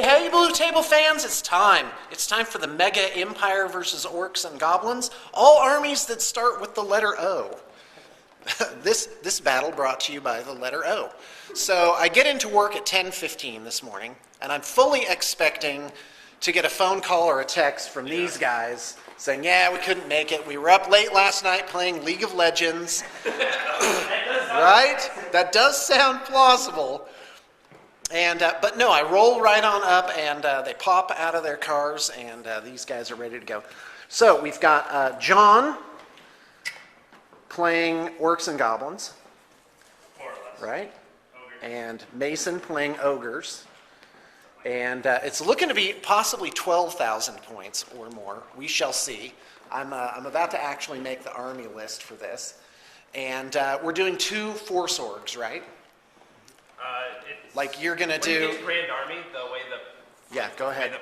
hey, Blue Table fans, it's time. It's time for the Mega Empire versus Orcs and Goblins. All armies that start with the letter O. This battle brought to you by the letter O. So I get into work at 10:15 this morning, and I'm fully expecting to get a phone call or a text from these guys saying, yeah, we couldn't make it. We were up late last night playing League of Legends. Right? That does sound plausible. And but no, I roll right on up, and they pop out of their cars, and these guys are ready to go. So we've got John playing Orcs and Goblins, more or less, right? Ogres. And Mason playing Ogres. And it's looking to be possibly 12,000 points or more. We shall see. I'm about to actually make the army list for this. And we're doing 2 Force Orgs, right? Like you're going to do... When you get Grand Army, the way go ahead. the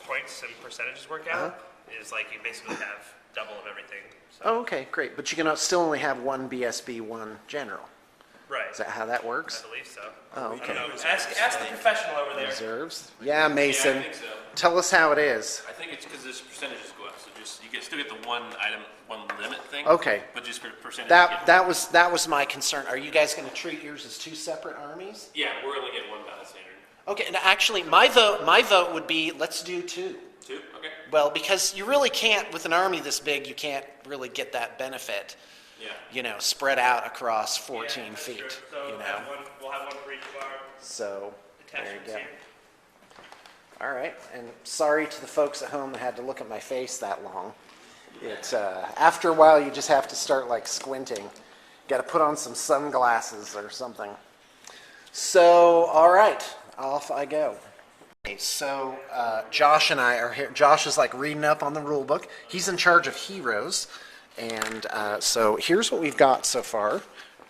points and percentages work out is like you basically have double of everything. So. Oh, okay, great. But you can still only have 1 BSB, 1 General. Right. Is that how that works? I believe so. Oh, okay. I don't know. Ask the professional over there. Reserves? Yeah, Mason. Yeah, I think so. Tell us how it is. I think it's because this percentages go up, so just you can still get the one item, one limit thing. Okay. But just for percentage. That was my concern. Are you guys going to treat yours as 2 separate armies? Yeah, we're only getting 1 battle standard. Okay, and actually, my vote would be let's do 2. 2? Okay. Well, because you really can't, with an army this big, you can't really get that benefit. Yeah. You know, spread out across 14 that's feet. true. So You know. we'll have one for each of our So there you attachments go. here. All right, and sorry to the folks at home that had to look at my face that long. It's after a while you just have to start like squinting. Got to put on some sunglasses or something. So all right, off I go. Okay, so Josh and I are here. Josh is like reading up on the rule book. He's in charge of heroes, and so here's what we've got so far.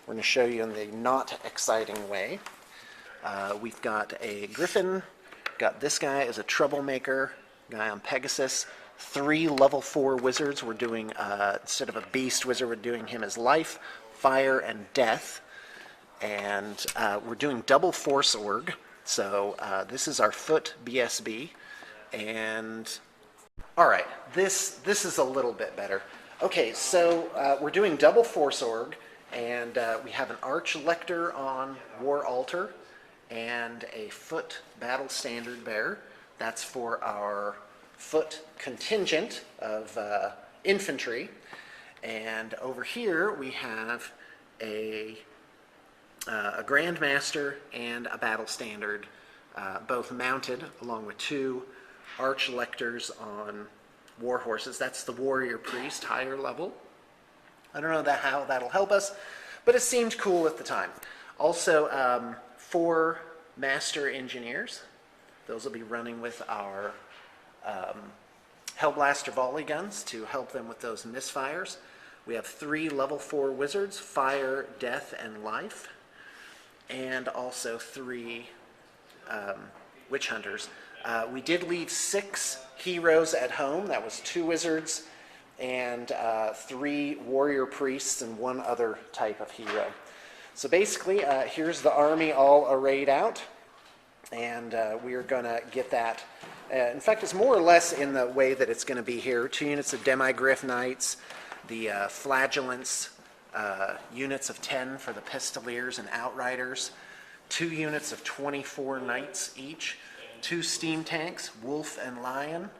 We're going to show you in the not exciting way. We've got a Griffin. Got this guy as a troublemaker, guy on Pegasus. 3 level 4 wizards. We're doing, instead of a beast wizard, we're doing him as life, fire, and death. And we're doing double force org. So this is our foot BSB. And all right, this is a little bit better. Okay, so we're doing double force org, and we have an arch lector on war altar, and a foot battle standard bearer. That's for our foot contingent of infantry. And over here we have a grandmaster and a battle standard, both mounted along with 2 arch lectors on war horses. That's the warrior priest, higher level. I don't know how that'll help us, but it seemed cool at the time. Also, 4 master engineers. Those will be running with our Hellblaster volley guns to help them with those misfires. We have 3 level 4 wizards, fire, death, and life. And also 3 witch hunters. We did leave 6 heroes at home. That was 2 wizards and 3 warrior priests and 1 other type of hero. So basically, here's the army all arrayed out, and we are going to get that. In fact, it's more or less in the way that it's going to be here. 2 units of Demigryph Knights, the Flagellants, units of 10 for the Pistoliers and Outriders, 2 units of 24 Knights each, 2 steam tanks, Wolf and Lion.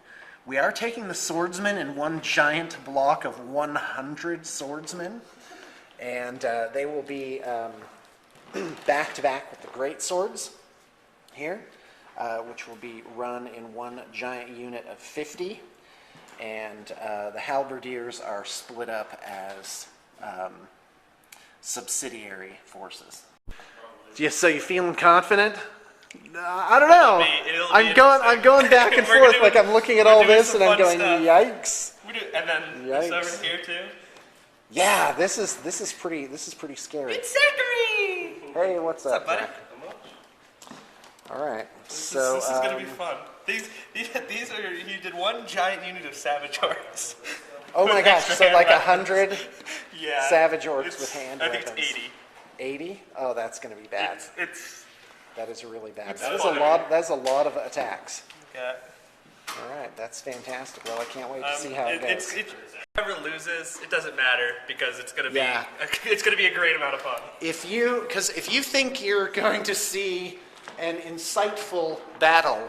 We are taking the Swordsmen in 1 giant block of 100 Swordsmen. And they will be back-to-back with the great swords here, which will be run in 1 giant unit of 50. And the halberdiers are split up as subsidiary forces. Yeah, so you feeling confident? I don't know. I'm going back and forth like I'm looking at all this and I'm going, yikes. And then this over here too. Yeah, this is pretty scary. It's Zachary! Hey, what's up, buddy? Zach? All right. This is gonna be fun. These are, you did 1 giant unit of Savage Orcs. Oh my gosh, so like 100 yeah, Savage Orcs with hand I think weapons. it's 80. 80? Oh, that's gonna be bad. It's That is really bad. It's That is fun. a lot. That's a lot of attacks. Yeah. All right, that's fantastic. Well, I can't wait to see how it goes. Whoever loses, it doesn't matter because it's gonna be Yeah. it's gonna be a great amount of fun. If you think you're going to see an insightful battle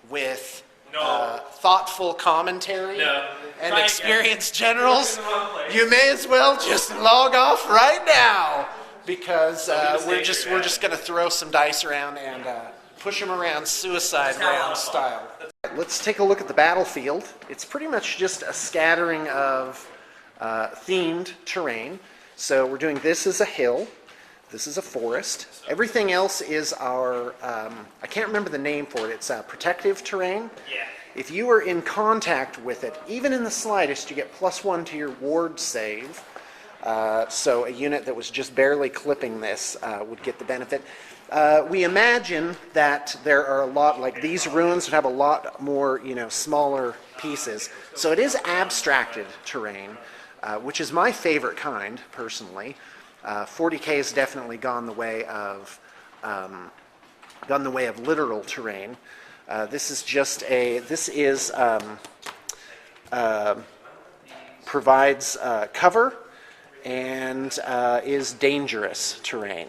with No. thoughtful commentary No. and Try experienced again. generals, You're in the wrong place. you may as well just log off right now because we're just going to throw some dice around and push them around suicide round style. Let's take a look at the battlefield. It's pretty much just a scattering of themed terrain. So we're doing this as a hill. This is a forest. Everything else is our, I can't remember the name for it. It's protective terrain. Yeah. If you are in contact with it, even in the slightest, you get +1 to your ward save. So a unit that was just barely clipping this would get the benefit. We imagine that there are a lot, like these ruins would have a lot more, smaller pieces. So it is abstracted terrain, which is my favorite kind, personally. 40K has definitely gone the way of literal terrain. This is just provides cover and is dangerous terrain.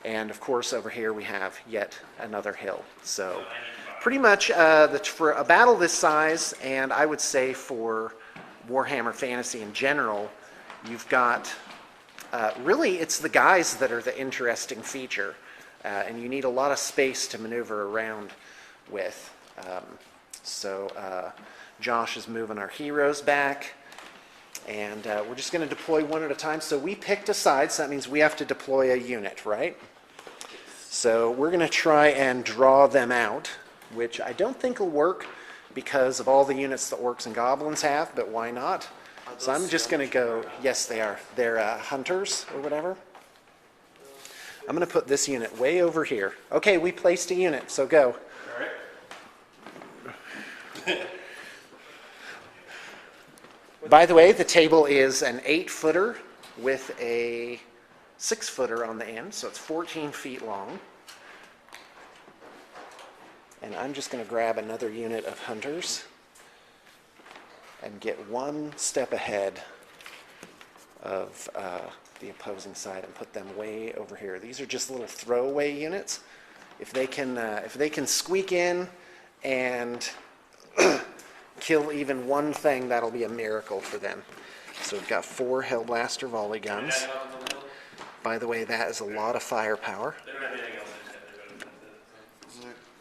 And of course, over here we have yet another hill. So pretty much for a battle this size, and I would say for Warhammer Fantasy in general, you've got really, it's the guys that are the interesting feature, and you need a lot of space to maneuver around with. Josh is moving our heroes back, and we're just going to deploy one at a time. So we picked a side, so that means we have to deploy a unit, right? So we're going to try and draw them out, which I don't think will work because of all the units the Orcs and Goblins have, but why not? So I'm just going to go, yes, they are. They're hunters or whatever. I'm going to put this unit way over here. Okay, we placed a unit, so go. All right. By the way, the table is an 8-footer with a 6-footer on the end, so it's 14 feet long. And I'm just going to grab another unit of hunters and get one step ahead of the opposing side and put them way over here. These are just little throwaway units. If they can squeak in and kill even one thing, that'll be a miracle for them. So we've got 4 Hellblaster volley guns. By the way, that is a lot of firepower.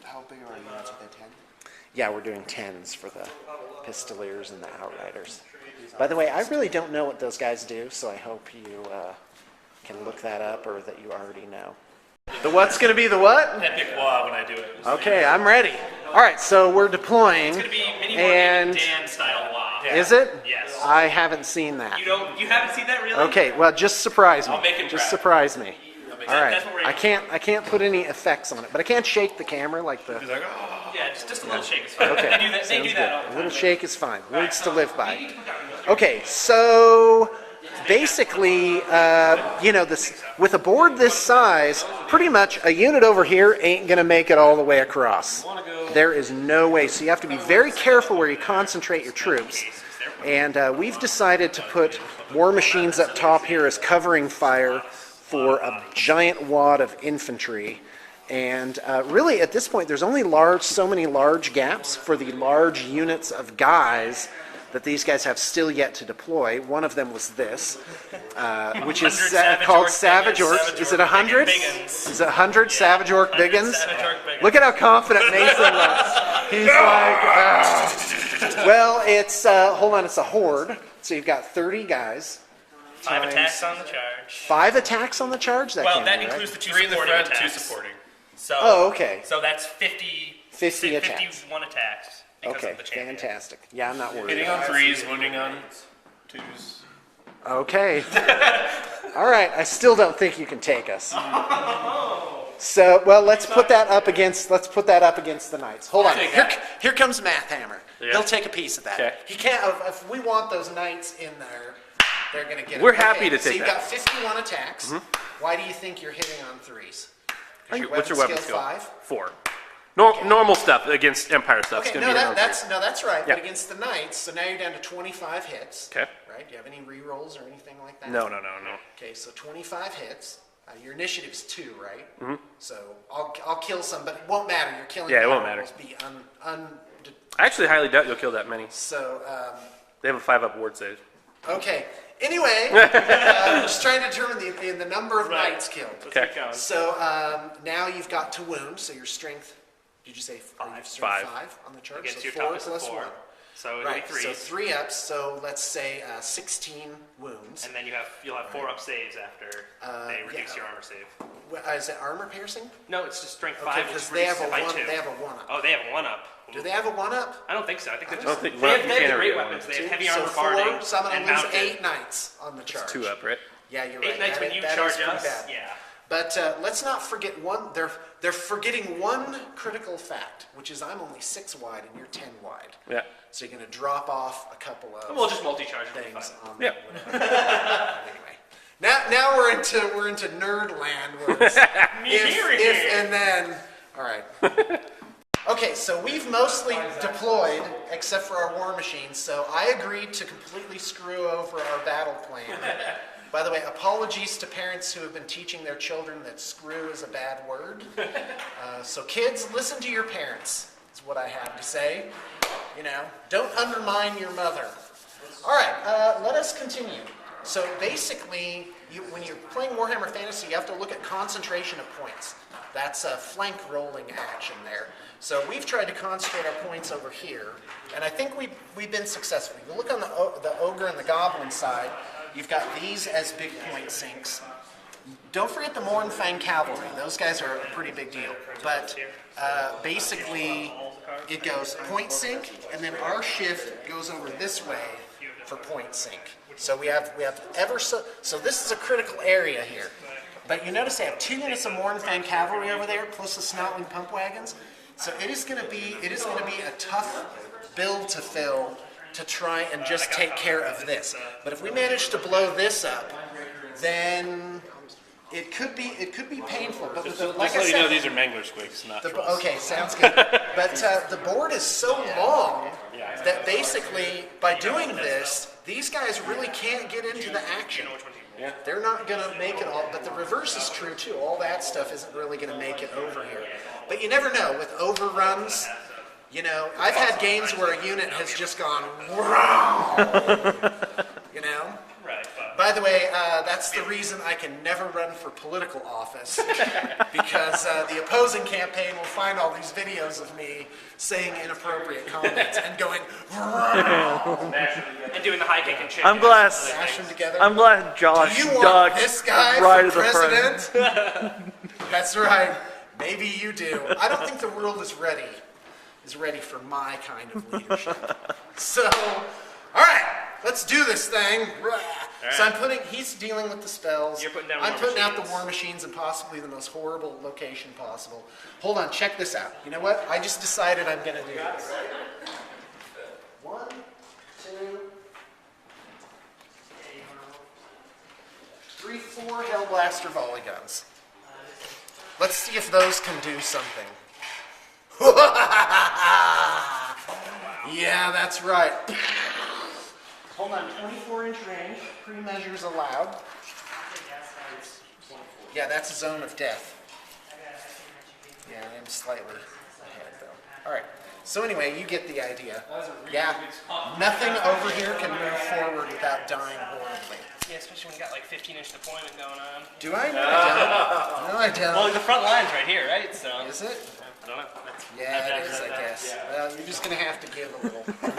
How big are our units? Are they 10? Yeah, we're doing 10s for the Pistoliers and the Outriders. By the way, I really don't know what those guys do, so I hope you can look that up or that you already know. The what's going to be the what? Epic wah when I do it. Okay, I'm ready. All right, so we're deploying. It's gonna be mini more and Dan style wah. is it? Yes. I haven't seen that. You haven't seen that really? Okay, well, just surprise me. I'll make him Just try. surprise me. All right, That's what we're I can't put any effects on it, but I can't shake the camera like the. He's like, oh. Yeah, just a little shake is fine. Okay, They do that. They sounds do good. that all the A time. little shake is fine. Words to live by. Okay, so basically, this with a board this size, pretty much a unit over here ain't gonna make it all the way across. There is no way. So you have to be very careful where you concentrate your troops. And we've decided to put war machines up top here as covering fire for a giant wad of infantry. And really, at this point, there's only so many large gaps for the large units of guys that these guys have still yet to deploy. One of them was this, which is called Savage Orcs. Is it 100? Is it 100 Savage Orc Biggins? Look at how confident Mason looks. He's like, well, it's, hold on, it's a horde. So you've got 30 guys. 5 attacks on the charge. 5 attacks on the charge? Well, can't that be right. includes the 2 3 in the supporting front, 2 attacks. supporting. So, Oh, okay. So that's 50 attacks. 51 attacks because Okay, of the champion. fantastic. Yeah, I'm not worried. Hitting on 3s, wounding on 2s. Okay. All right, I still don't think you can take us. So, well, let's put that up against the knights. Hold on. Here comes Math Hammer. Yeah. He'll take a piece of that. Okay. He can't. If we want those knights in there, they're going to get. We're it. happy Okay, to so take you've that. got 51 attacks. Why do you think you're hitting on 3s? What's your weapon skill? 5. 4. Normal stuff against Empire stuff. Okay, Gonna be that's right. Yeah. But against the Knights, so now you're down to 25 hits. Okay. Right? Do you have any rerolls or anything like that? No. Okay, so 25 hits. Your initiative's 2, right? Mm-hmm. So I'll kill some, but it won't matter. You're killing. Yeah, it won't matter. Be I actually highly doubt you'll kill that many. So. They have a 5-up ward save. Okay. Anyway, I'm just trying to determine the number of knights killed. Okay. So now you've got to wound. So your strength. Did you say 5? 5 on the chart. Against so your 4 toughest plus 4. 1. So Right. it'll be 3s. So 3 ups. So let's say 16 wounds. And then you'll have 4 up saves after they reduce your armor save. Is it armor piercing? No, it's just strength 5. Okay, which because is they have a reduced by 1. 2. They have a 1 up. Oh, they have a 1 up. Do they have a 1 up? I don't think so. I think they're don't just. think- They well, have, you they have can't the great ever weapons. get They have heavy So armor 4. barding So I'm going and to lose mounted. 8 knights on the charge. 2 up, right? Yeah, you're 8 right. knights when you that charge is pretty us. bad. Yeah. But let's not forget one. They're forgetting one critical fact, which is I'm only 6 wide and you're 10 wide. Yeah. So you're going to drop off a couple of We'll just multi-charge. It'll be things fine. on Yeah. anyway. Now we're into nerd land where it's if and then. All right. Okay, so we've mostly deployed, except for our war machines. So I agreed to completely screw over our battle plan. By the way, apologies to parents who have been teaching their children that screw is a bad word. So kids, listen to your parents, is what I have to say. You know, don't undermine your mother. All right, let us continue. So basically, when you're playing Warhammer Fantasy, you have to look at concentration of points. That's a flank rolling action there. So we've tried to concentrate our points over here, and I think we've been successful. You look on the Ogre and the Goblin side, you've got these as big point sinks. Don't forget the Mornfang Cavalry. Those guys are a pretty big deal. But basically, it goes point sink, and then our shift goes over this way for point sink. So we have so this is a critical area here. But you notice they have 2 units of Mornfang Cavalry over there, plus the Snotling Pump Wagons. So it is going to be a tough build to fill to try and just take care of this. But if we manage to blow this up, then it could be painful. But with like I said, these are Mangler Squigs, not okay, sounds good. But the board is so long that basically by doing this, these guys really can't get into the action. Yeah. They're not going to make it all, but the reverse is true too. All that stuff isn't really going to make it over here. But you never know with overruns. You know, I've had games where a unit has just gone, you know? Right. By the way, that's the reason I can never run for political office, because the opposing campaign will find all these videos of me saying inappropriate comments and going, And doing the high kick and chick. I'm glad. smash them together. I'm glad Josh Do you want ducked this guy right for at the front. president? That's right. Maybe you do. I don't think the world is ready for my kind of leadership. So, all right, let's do this thing. So he's dealing with the spells. You're putting down I'm war putting out the machines. war machines in possibly the most horrible location possible. Hold on, check this out. You know what? I just decided I'm going to do this. 1, 2, 3, 4 Hellblaster volley guns. Let's see if those can do something. Yeah, that's right. Hold on, 24-inch range, pre-measures allowed. Yeah, that's a zone of death. Yeah, I am slightly ahead though. All right. So anyway, you get the idea. Yeah, nothing over here can move forward without dying horribly. Yeah, especially when you got like 15-inch deployment going on. Do I? No, I don't. No, I don't. Well, the front line's right here, right? So. Is it? I don't know. Yeah, it is, I guess. Well, you're just going to have to give a little. Like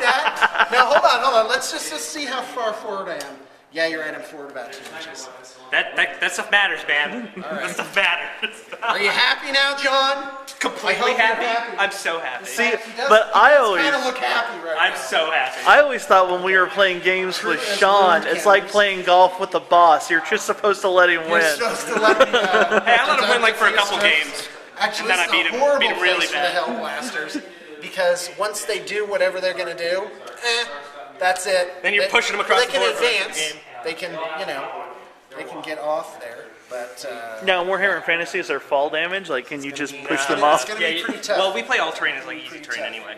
that? Now, hold on. Let's just see how far forward I am. Yeah, you're right. I'm forward about 2 inches. That stuff matters, man. That stuff matters. Are you happy now, John? Completely I hope happy. you're happy. I'm so happy. See, He does kind of look happy right I'm now. so happy. I always thought when we were playing games with Sean, it's like playing golf with the boss. You're just supposed to let him You're win. supposed to let me. Hey, I let him win like for a couple games. Actually, And then this I is beat a him horrible really place for bad. the Hellblasters, because once they do whatever they're going to do, that's it. Then you're pushing them across they the can board for the rest of the advance. game. They can, they can get off there. But Now, in Warhammer Fantasy, is there fall damage? Like, can you just push them it's off? gonna Yeah, be pretty tough. well, we play all terrain as like easy terrain tough. anyway.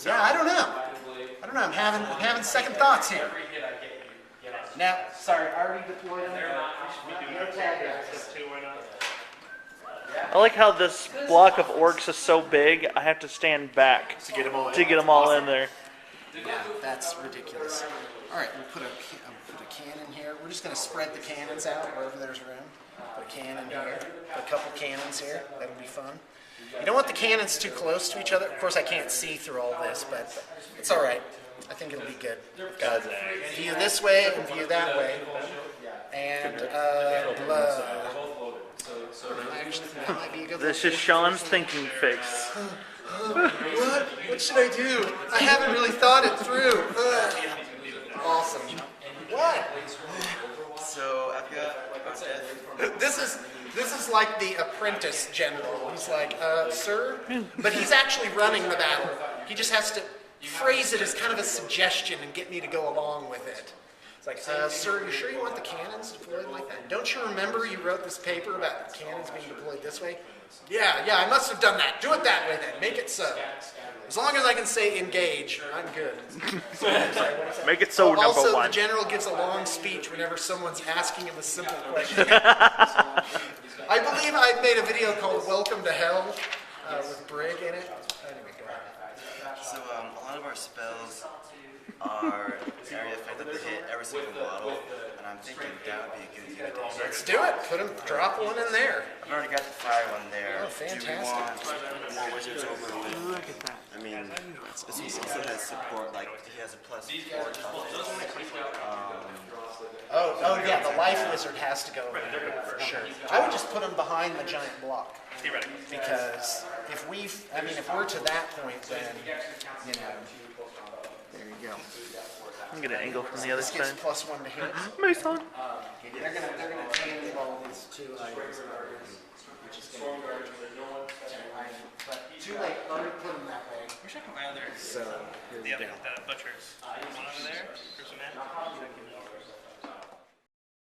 Yeah, I don't know. I'm having second thoughts here. Now, sorry, I already deployed them. No tag guys. I like how this block of orcs is so big, I have to stand back To get them all. to get them all in there. Yeah, that's ridiculous. All right, we'll put a cannon here. We're just going to spread the cannons out wherever there's room. Put a cannon here, put a couple cannons here. That'll be fun. You don't want the cannons too close to each other. Of course, I can't see through all this, but it's all right. I think it'll be good. Got view this way and view that way. And blood. I actually think that might be a good This is Sean's thinking face. What? What should I do? I haven't really thought it through. Awesome. What? So I've got This is like the apprentice general. He's like, sir, but he's actually running the battle. He just has to phrase it as kind of a suggestion and get me to go along with it. It's like, sir, you sure you want the cannons deployed like that? Don't you remember you wrote this paper about the cannons being deployed this way? Yeah, I must have done that. Do it that way then. Make it so. As long as I can say engage, I'm good. Make it so, number Also, one. the general gives a long speech whenever someone's asking him a simple question. I believe I made a video called Welcome to Hell with Brig in it. Anyway, go ahead. so a lot of our spells are area effective that hit every single model, and I'm thinking that would be a good unit to hit. Let's do it. Drop one in there. I've already got the fire one there. Oh, Do we fantastic. want more wizards over with? Look at that. I mean, this one also has support, like he has a plus 4 toughness. Oh yeah, the life wizard has to go over there for sure. I would just put him behind the giant block. Theoretically. Because if we're to that point, then, you know, there you go. I'm gonna angle from the other This gets side. +1 to hit. Mason. They're gonna change all these 2 items. Which is gonna be good. But too late, already put them that way. Where's that my other? So, here we The go. other, the butchers. One over there. There's a map.